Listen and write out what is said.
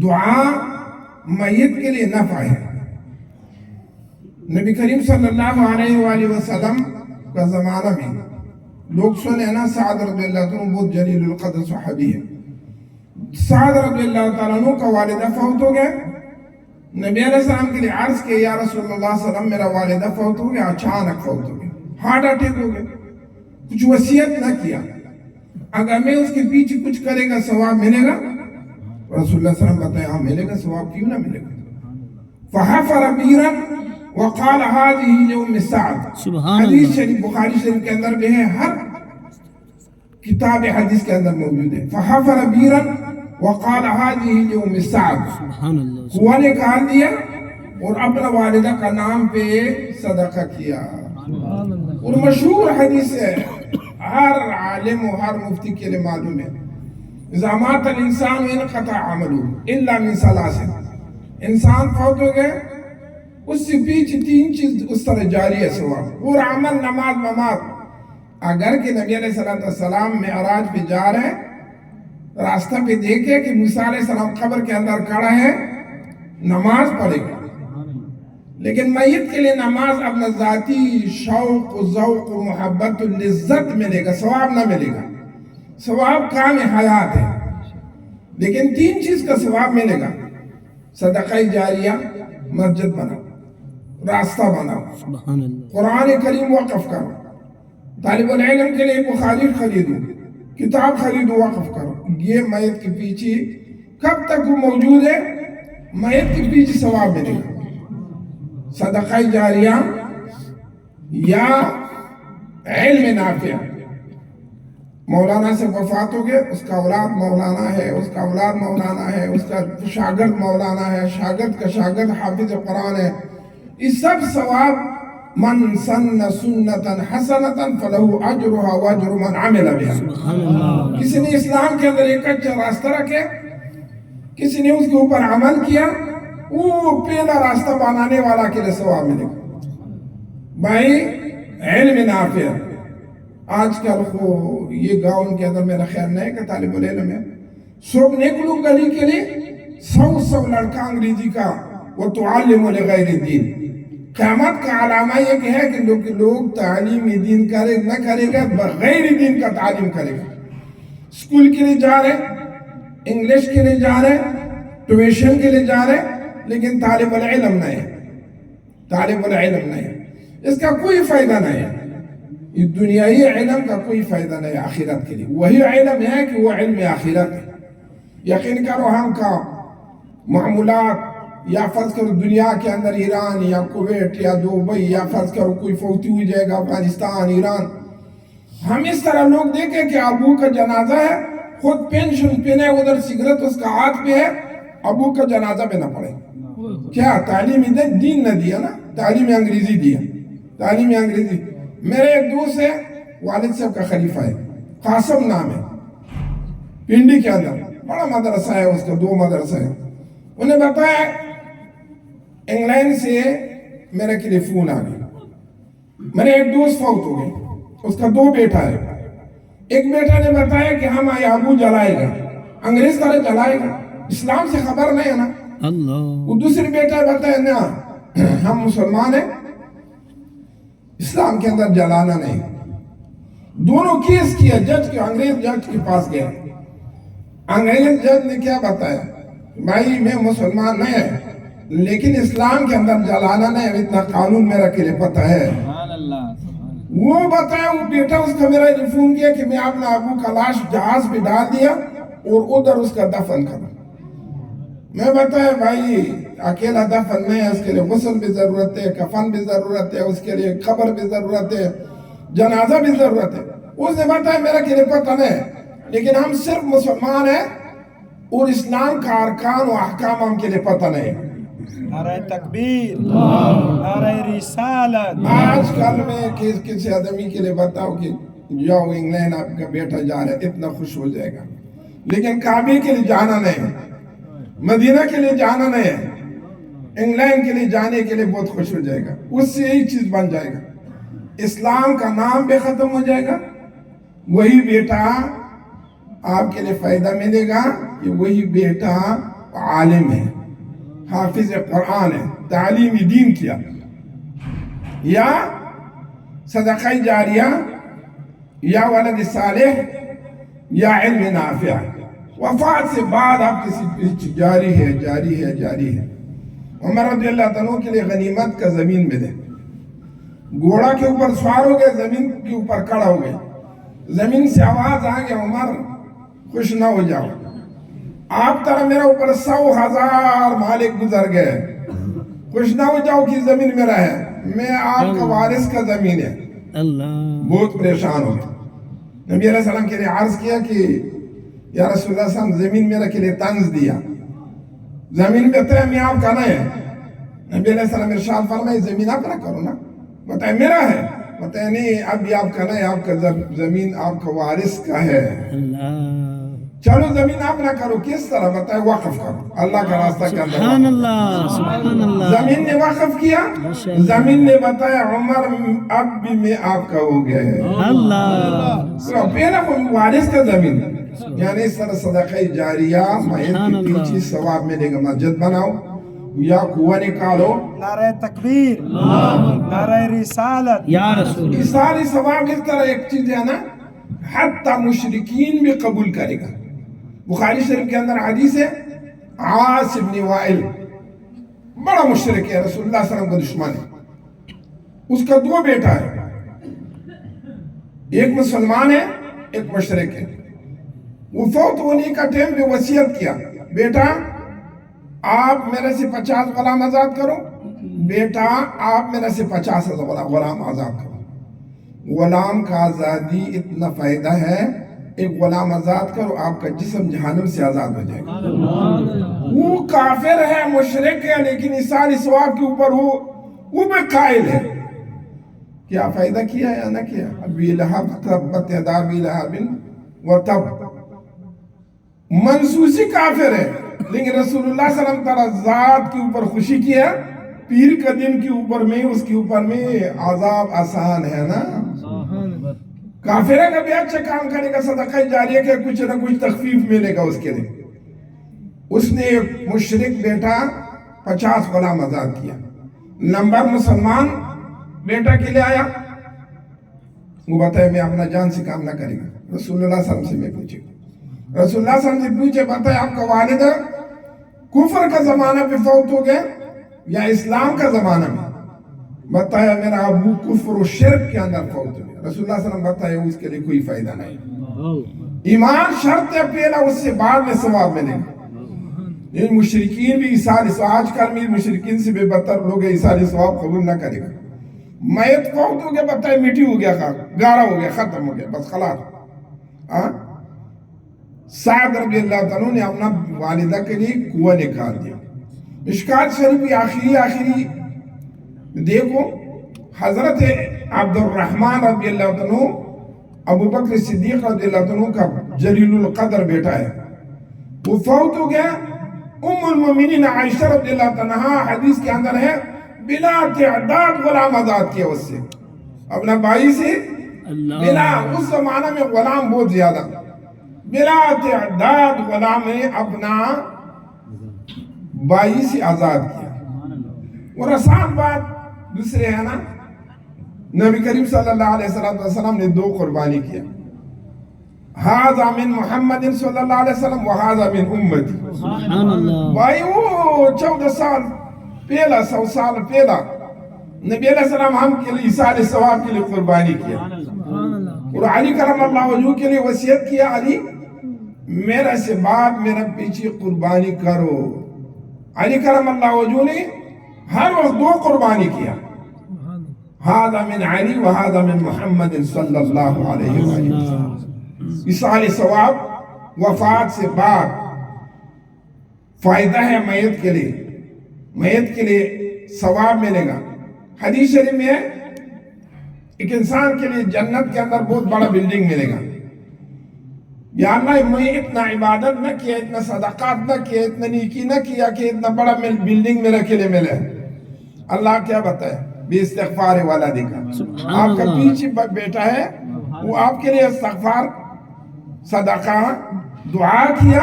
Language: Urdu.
دعا میت کے لیے نفع ہے. نبی کریم صلی اللہ علیہ وآلہ وسلم کا زمانہ میں لوگ سنے نا سعد رضی اللہ عنہ بہت جلیل القدر صحابی ہے. سعد رضی اللہ تعالیٰ عنہ کا والدہ فوت ہو گیا. نبی علیہ السلام کے لیے عرض کیا یا رسول اللہ صلی اللہ علیہ وسلم میرا والدہ فوت ہو گیا, اچانک فوت ہو گیا, ہارٹ اٹیک ہو گیا, کچھ وصیت نہ کیا, اگر میں اس کے پیچھے کچھ کرے گا ثواب ملے گا؟ رسول اللہ صلی اللہ علیہ وسلم بتایا ہاں ملے گا, ثواب کیوں نہ ملے گا. فحفر بیرا وقال هذه لأم سعد. حدیث شریف بخاری شریف کے اندر بھی ہے, ہر کتاب حدیث کے اندر موجود ہے. فحفر بیرا وقال هذه لأم سعد. کنواں نکال دیا اور اپنا والدہ کا نام پہ صدقہ کیا. اور مشہور حدیث ہے, ہر عالم و ہر مفتی کے لیے معلوم ہے, اذا مات الانسان انقطع عمله الا من ثلاث. انسان فوت ہو گئے, اس سے پیچھے تین چیز اس طرح جاری ہے ثواب. پورا عمل, نماز, ممات. اگر کہ نبی علیہ السلام معراج پہ جا رہے ہیں, راستہ پہ دیکھے کہ موسیٰ علیہ السلام قبر کے اندر کھڑا ہے, نماز پڑھے گا. لیکن میت کے لیے نماز اپنا ذاتی شوق و ذوق و محبت و لذت ملے گا, ثواب نہ ملے گا. ثواب کام حیات ہے, لیکن تین چیز کا ثواب ملے گا. صدقہ جاریہ, مسجد بناؤ, راستہ بناؤ, قرآن کریم وقف کرو, طالب العلم کے لیے بخاری خریدو, کتاب خریدو, وقف کرو. یہ میت کے پیچھے کب تک وہ موجود ہے؟ میت کے پیچھے ثواب ملے گا. صدقہ جاریہ یا علم نافع. مولانا سے وفات ہو گئے, اس کا اولاد مولانا ہے, اس کا اولاد مولانا ہے, اس کا شاگرد مولانا ہے, شاگرد کا شاگرد حافظ قرآن ہے. یہ سب ثواب من سن سنتا حسنتا فلہ اجرها واجر من عمل بها. کسی نے اسلام کے اندر ایک اچھا راستہ رکھے, کسی نے اس کے اوپر عمل کیا, وہ پہلا راستہ بنانے والا کے لیے ثواب ملے گا. بھائی علم نافع. آج کل کو یہ گاؤں کے اندر میرا خیال نہیں کہ طالب العلم ہے, صبح نکلو گلی کے لیے 100 لڑکا انگریزی کا وہ تعلم لغیر الدین. قیامت کا علامہ یہ کہ ہے کہ لوگ تعلیم دین کرے نہ کرے گا, بغیر دین کا تعلیم کرے گا. اسکول کے لیے جا رہے, انگلش کے لیے جا رہے, ٹیوشن کے لیے جا رہے, لیکن طالب العلم نہیں ہے. طالب العلم نہیں ہے, اس کا کوئی فائدہ نہیں ہے. اس دنیائی علم کا کوئی فائدہ نہیں آخرت کے لیے. وہی علم ہے کہ وہ علم آخرت ہے. یقین کرو ہم کا معاملات, یا فرض کرو دنیا کے اندر ایران یا کویت یا دبئی, یا فرض کرو کوئی فوتی ہو جائے گا افغانستان, ایران, ہم اس طرح لوگ دیکھیں کہ ابو کا جنازہ ہے, خود پینشن پینے, ادھر سگریٹ اس کا ہاتھ پہ ہے, ابو کا جنازہ پہ نہ پڑے. کیا تعلیم دین نہ دیا نا, تعلیم انگریزی دیا, تعلیم انگریزی. میرے ایک دوست ہے, والد صاحب کا خلیفہ ہے, قاسم نام ہے, پنڈی کے اندر بڑا مدرسہ ہے اس کا, 2 مدرسہ ہے. انہیں بتایا انگلینڈ سے میرے کے لیے فون آ گیا, میرے ایک دوست فوت ہو گئے, اس کا 2 بیٹا ہے. ایک بیٹا نے بتایا کہ ہم ابو جلائے گا, انگریز طرح جلائے گا, اسلام سے خبر نہیں ہے نا. وہ دوسری بیٹا بتایا نا ہم مسلمان ہیں, اسلام کے اندر جلانا نہیں. دونوں کیس کیا, جج کے, انگریز جج کے پاس گیا. انگریز جج نے کیا بتایا, بھائی میں مسلمان نہیں ہے, لیکن اسلام کے اندر جلانا نہیں, اتنا قانون میرا کے لیے پتہ ہے. وہ بتایا, وہ بیٹا اس کا میرا فون کیا کہ میں اپنا ابو کا لاش جہاز پہ ڈال دیا اور ادھر اس کا دفن کرا. میں بتایا بھائی اکیلا دفن نہیں ہے, اس کے لیے غسل بھی ضرورت ہے, کفن بھی ضرورت ہے, اس کے لیے قبر بھی ضرورت ہے, جنازہ بھی ضرورت ہے. اس نے بتایا میرا کے لیے پتہ نہیں, لیکن ہم صرف مسلمان ہیں اور اسلام کا ارکان و احکام ہم کے لیے پتہ نہیں. نعرہ تکبیر, نعرہ رسالت. آج کل میں کسی آدمی کے لیے بتاؤ کہ جاؤ انگلینڈ, آپ کا بیٹا جا رہا ہے, اتنا خوش ہو جائے گا, لیکن کعبے کے لیے جانا نہیں, مدینہ کے لیے جانا نہیں ہے, انگلینڈ کے لیے جانے کے لیے بہت خوش ہو جائے گا. اس سے یہی چیز بن جائے گا, اسلام کا نام بھی ختم ہو جائے گا. وہی بیٹا آپ کے لیے فائدہ ملے گا کہ وہی بیٹا عالم ہے، حافظ قرآن ہے، تعلیمی دین کیا، یا صدقہ جاریہ، یا ولد صالح، یا علم نافع، وفات سے بعد آپ کسی پیچھے جاری ہے جاری ہے جاری ہے۔ عمر رضی اللہ عنہ کے لیے غنیمت کا زمین ملے، گھوڑا کے اوپر سوار ہو گئے، زمین کے اوپر کھڑا ہو گئے، زمین سے آواز آ گیا عمر خوش نہ ہو جاؤ، آپ طرح میرا اوپر 100,000 مالک گزر گئے، خوش نہ ہو جاؤ کہ زمین میرا ہے، میں آپ کا وارث کا زمین ہے۔ بہت پریشان ہو گئے، نبی علیہ السلام کے لیے عرض کیا کہ یا رسول اللہ صلی اللہ علیہ وسلم زمین میرا کے لیے طنز دیا، زمین بتائے میں آپ کا نہیں ہے۔ نبی علیہ السلام ارشاد فرمائے زمین آپ نہ کرو نا، بتائے میرا ہے، بتائے نہیں اب یہ آپ کا نہیں، آپ کا زمین آپ کا وارث کا ہے۔ چلو زمین آپ نہ کرو، کس طرح؟ بتائے وقف کرو، اللہ کا راستہ کے اندر۔ سبحان اللہ، سبحان اللہ۔ زمین نے وقف کیا، زمین نے بتایا عمر اب بھی میں آپ کا ہو گیا ہے۔ اللہ پہلا وارث کا زمین، یعنی اس طرح صدقہ جاریہ میت کے پیچھے ثواب ملے گا۔ مسجد بناؤ یا کنواں نکالو، نعرہ تکبیر، نعرہ رسالت، یا رسول یہ ساری ثواب اس طرح ایک چیز ہے نا، حتی مشرکین بھی قبول کرے گا۔ بخاری شریف کے اندر حدیث ہے، عاص بن وائل بڑا مشرک ہے، رسول اللہ صلی اللہ علیہ وسلم کا دشمن ہے، اس کا 2 بیٹا ہے، ایک مسلمان ہے ایک مشرک ہے۔ وہ فوت ہونے کا ٹائم بھی وصیت کیا، بیٹا آپ میرے سے 50 غلام آزاد کرو، بیٹا آپ میرے سے 50 غلام آزاد کرو۔ غلام کا آزادی اتنا فائدہ ہے، ایک غلام آزاد کرو آپ کا جسم جہنم سے آزاد ہو جائے گا۔ وہ کافر ہے، مشرک ہے، لیکن اس ساری ثواب کے اوپر وہ بھی قائل ہے۔ کیا فائدہ کیا یا نہ کیا؟ ابی لہب تبت یدا ابی لہب وتب، منسوسی کافر ہے، لیکن رسول اللہ صلی اللہ علیہ وسلم تعالیٰ ذات کے اوپر خوشی کیا، پیر کا دن کے اوپر میں اس کے اوپر میں عذاب آسان ہے نا۔ کافر ہے کبھی اچھا کام کرے گا، صدقہ جاریہ کے کچھ نہ کچھ تخفیف ملے گا اس کے لیے۔ اس نے ایک مشرک بیٹا 50 غلام آزاد کیا، نمبر مسلمان بیٹا کے لیے آیا، وہ بتائے میں اپنا جان سے کام نہ کرے گا۔ رسول اللہ صلی اللہ علیہ وسلم سے میں پوچھے، رسول اللہ صلی اللہ علیہ وسلم سے پوچھے بتائے آپ کا والد کفر کا زمانہ پہ فوت ہو گیا یا اسلام کا زمانہ میں؟ بتایا میرا ابو کفر و شرک کے اندر فوت ہو گیا۔ رسول اللہ صلی اللہ علیہ وسلم بتایا اس کے لیے کوئی فائدہ نہیں، ایمان شرط ہے پہلا، اس سے بعد میں ثواب ملے گا۔ یہ مشرکین بھی عیسائی، آج کل میں مشرکین سے بے بدتر لوگ عیسائی ثواب قبول نہ کرے گا۔ میت فوت ہو گیا، بتائے مٹی ہو گیا، گارا ہو گیا، ختم ہو گیا، بس خلاص۔ سعد رضی اللہ عنہ نے اپنا والدہ کے لیے کنواں نکال دیا۔ مشکات شریف آخری دیکھو، حضرت عبد الرحمن رضی اللہ عنہ ابو بکر صدیق رضی اللہ عنہ کا جلیل القدر بیٹا ہے، وہ فوت ہو گیا۔ ام المومنین عائشہ رضی اللہ عنہا حدیث کے اندر ہے بلا تعداد غلام آزاد کیا اس سے، اپنا بھائی سے بلا، اس زمانہ میں غلام بہت زیادہ، بلا تعداد غلام نے اپنا بھائی سے آزاد کیا۔ اور آسان بات دوسرے ہے نا، نبی کریم صلی اللہ علیہ وسلم نے 2 قربانی کیا، ہذا من محمد صلی اللہ علیہ وسلم وہذا من امتی۔ بھائی وہ 14 سال پہلا، 100 سال پہلا نبی علیہ السلام ہم کے لیے ایصال ثواب کے لیے قربانی کیا، اور علی کرم اللہ وجہہ کے لیے وصیت کیا، علی میرے سے بعد میرا پیچھے قربانی کرو۔ علی کرم اللہ وجہہ نے ہر وقت 2 قربانی کیا، هذا من علی وهذا من محمد صلی اللہ علیہ وسلم۔ ایصال ثواب وفات سے بعد فائدہ ہے میت کے لیے، میت کے لیے ثواب ملے گا۔ حدیث شریف میں ہے ایک انسان کے لیے جنت کے اندر بہت بڑا بلڈنگ ملے گا، یا اللہ میں اتنا عبادت نہ کیا، اتنا صدقات نہ کیا، اتنا نیکی نہ کیا کہ اتنا بڑا بلڈنگ میرے کے لیے ملے۔ اللہ کیا بتائے؟ بے استغفار والا دیکھا، آپ کا پیچھے بیٹا ہے، وہ آپ کے لیے استغفار، صدقہ، دعا کیا،